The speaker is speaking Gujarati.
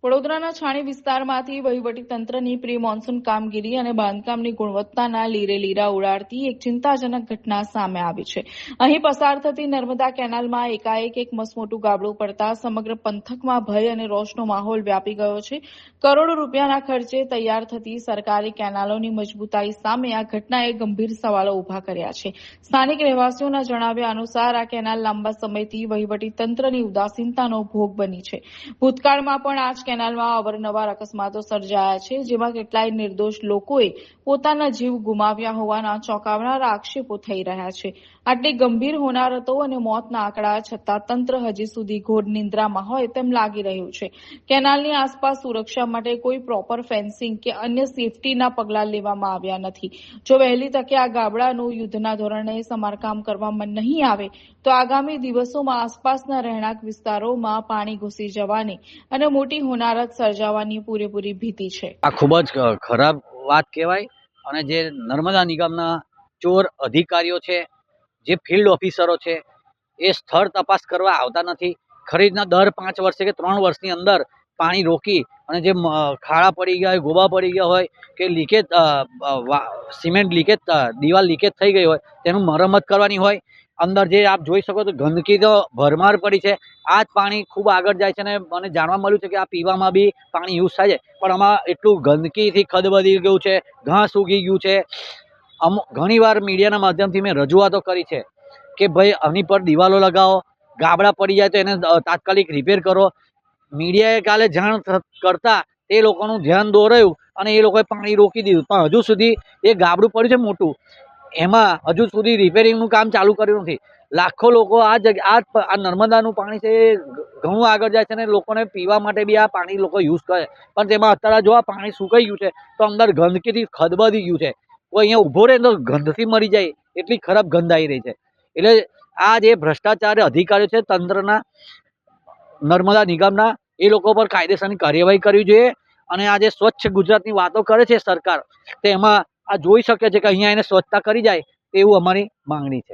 વડોદરાના છાણી વિસ્તારમાંથી વહીવટીતંત્રની પ્રી મોન્સૂન કામગીરી અને બાંધકામની ગુણવત્તાના લીરે લીરા ઉડાડતી એક ચિંતાજનક ઘટના સામે આવી છે. અહીં પસાર થતી નર્મદા કેનાલમાં એકાએક એક મસમોટું ગાબડું પડતા સમગ્ર પંથકમાં ભય અને રોષનો માહોલ વ્યાપી ગયો છે. કરોડો રૂપિયાના ખર્ચે તૈયાર થતી સરકારી કેનાલોની મજબૂતાઈ સામે આ ઘટનાએ ગંભીર સવાલો ઉભા કર્યા છે. સ્થાનિક રહેવાસીઓના જણાવ્યા અનુસાર આ કેનાલ લાંબા સમયથી વહીવટીતંત્રની ઉદાસીનતાનો ભોગ બની છે. ભૂતકાળમાં પણ આ જ કેનાલમાં અવારનવાર અકસ્માતો સર્જાયા છે, જેમાં કેટલાય નિર્દોષ લોકોએ પોતાના જીવ ગુમાવ્યા હોવાના ચોંકાવનારા આક્ષેપો થઈ રહ્યા છે. આટલી ગંભીર હોનારતો અને મોતના આંકડા છતાં તંત્ર હજી સુધી ઘોર નિંદ્રામાં હોય તેમ લાગી રહ્યું છે. કેનાલની આસપાસ સુરક્ષા માટે કોઈ પ્રોપર ફેન્સિંગ કે અન્ય સેફટીના પગલાં લેવામાં આવ્યા નથી. જો વહેલી તકે આ ગાબડાનું યુદ્ધના ધોરણે સમારકામ કરવામાં નહીં આવે તો આગામી દિવસોમાં આસપાસના રહેણાંક વિસ્તારોમાં પાણી ઘૂસી જવાની અને મોટી હોનારત સર્જાવાની પૂરેપૂરી ભીતિ છે. આ ખૂબ જ ખરાબ વાત કહેવાય. અને જે નર્મદા નિગમના ચોર અધિકારીઓ છે, જે ફિલ્ડ ઓફિસરો છે, એ સ્થળ તપાસ કરવા આવતા નથી. ખરીદના દર 5 વર્ષે કે 3 વર્ષની અંદર પાણી રોકી અને જે ખાડા પડી ગયા હોય, ગોબા પડી ગયા હોય કે લીકેજ સિમેન્ટ લીકેજ દિવાલ લીકેજ થઈ ગઈ હોય તેનું મરમ્મત કરવાની હોય. અંદર જે આપ જોઈ શકો તો ગંદકી તો ભરમાર પડી છે. આ જ પાણી ખૂબ આગળ જાય છે અને મને જાણવા મળ્યું છે કે આ પીવામાં બી પાણી યુઝ થાય છે, પણ આમાં એટલું ગંદકીથી ખદબદી ગયું છે, ઘાસ ઉગી ગયું છે. ઘણીવાર મીડિયાના માધ્યમથી મેં રજૂઆતો કરી છે કે ભાઈ આની પર દિવાલો લગાવો, ગાબડા પડી જાય તો એને તાત્કાલિક રિપેર કરો. મીડિયાએ કાલે જાણ કરતા એ લોકોનું ધ્યાન દોરાયું અને એ લોકોએ પાણી રોકી દીધું, પણ હજુ સુધી એ ગાબડું પડ્યું છે મોટું, એમાં હજુ સુધી રિપેરિંગનું કામ ચાલુ કર્યું નથી. લાખો લોકો આ નર્મદાનું પાણી છે એ ઘણું આગળ જાય છે અને લોકોને પીવા માટે બી આ પાણી લોકો યુઝ કરે, પણ તેમાં અત્યારે જો આ પાણી સુકાઈ ગયું છે તો અંદર ગંદકીથી ખદબદી ગયું છે. કોઈ અહીંયા ઊભો રહે તો ગંધથી મરી જાય એટલી ખરાબ ગંધ આવી રહી છે. એટલે આ જે ભ્રષ્ટાચાર અધિકારીઓ છે તંત્રના, નર્મદા નિગમના, એ લોકો પર કાયદેસરની કાર્યવાહી કરવી જોઈએ. અને આ જે સ્વચ્છ ગુજરાતની વાતો કરે છે સરકાર, તેમાં આ જોઈ શકે છે કે અહીંયા એને સ્વચ્છતા કરી જાય તેવું અમારી માંગણી છે.